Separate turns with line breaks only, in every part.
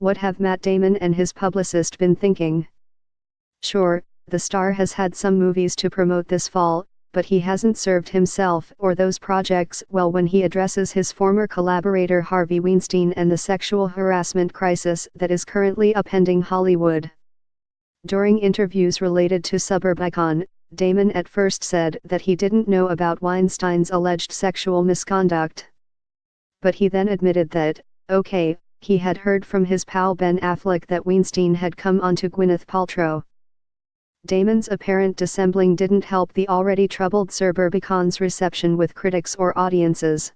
What have Matt Damon and his publicist been thinking? Sure, the star has had some movies to promote this fall, but he hasn't served himself or those projects well when he addresses his former collaborator Harvey Weinstein and the sexual harassment crisis that is currently upending Hollywood. During interviews related to Suburbicon, Damon at first said that he didn't know about Weinstein's alleged sexual misconduct. But he then admitted that, okay, he had heard from his pal Ben Affleck that Weinstein had come onto Gwyneth Paltrow. Damon's apparent dissembling didn't help the already troubled Suburbicon's reception with critics or audiences.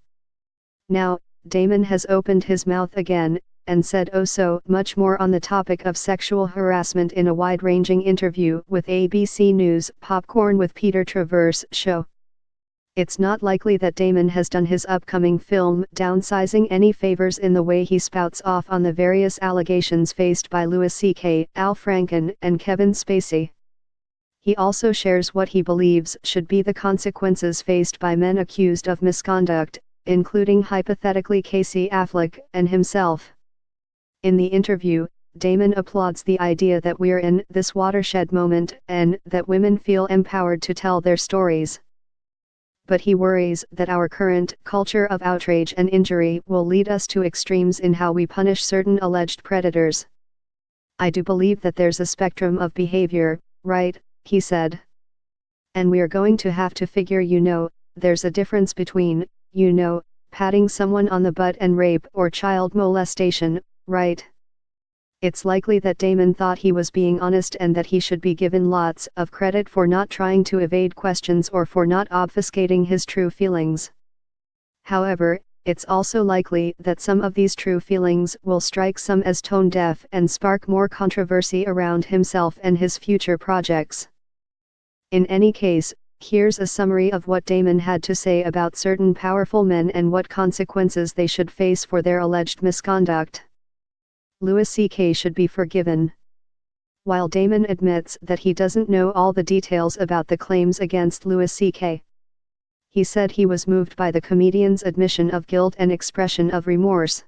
Now, Damon has opened his mouth again, and said oh so much more on the topic of sexual harassment in a wide-ranging interview with ABC News' Popcorn with Peter Travers show. It's not likely that Damon has done his upcoming film downsizing any favors in the way he spouts off on the various allegations faced by Louis C.K., Al Franken, and Kevin Spacey. He also shares what he believes should be the consequences faced by men accused of misconduct, including hypothetically Casey Affleck and himself. In the interview, Damon applauds the idea that we're in this watershed moment and that women feel empowered to tell their stories. But he worries that our current culture of outrage and injury will lead us to extremes in how we punish certain alleged predators. I do believe that there's a spectrum of behavior, right, he said. And we're going to have to figure there's a difference between, patting someone on the butt and rape or child molestation, right? It's likely that Damon thought he was being honest and that he should be given lots of credit for not trying to evade questions or for not obfuscating his true feelings. However, it's also likely that some of these true feelings will strike some as tone-deaf and spark more controversy around himself and his future projects. In any case, here's a summary of what Damon had to say about certain powerful men and what consequences they should face for their alleged misconduct. Louis C.K. should be forgiven. While Damon admits that he doesn't know all the details about the claims against Louis C.K., he said he was moved by the comedian's admission of guilt and expression of remorse.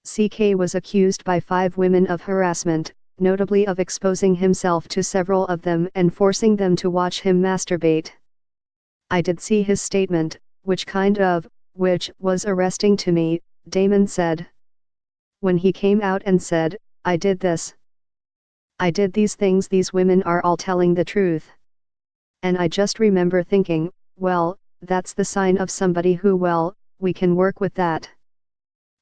C.K. was accused by 5 women of harassment, notably of exposing himself to several of them and forcing them to watch him masturbate. I did see his statement, which was arresting to me, Damon said. When he came out and said, I did this. I did these things, these women are all telling the truth. And I just remember thinking, well, that's the sign of somebody who we can work with that.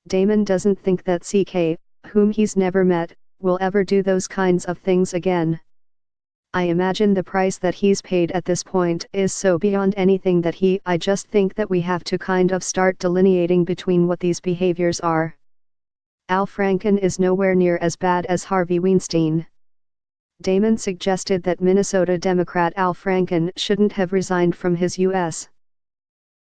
Damon doesn't think that CK, whom he's never met, will ever do those kinds of things again. I imagine the price that he's paid at this point is so beyond anything that I just think that we have to start delineating between what these behaviors are. Al Franken is nowhere near as bad as Harvey Weinstein. Damon suggested that Minnesota Democrat Al Franken shouldn't have resigned from his U.S.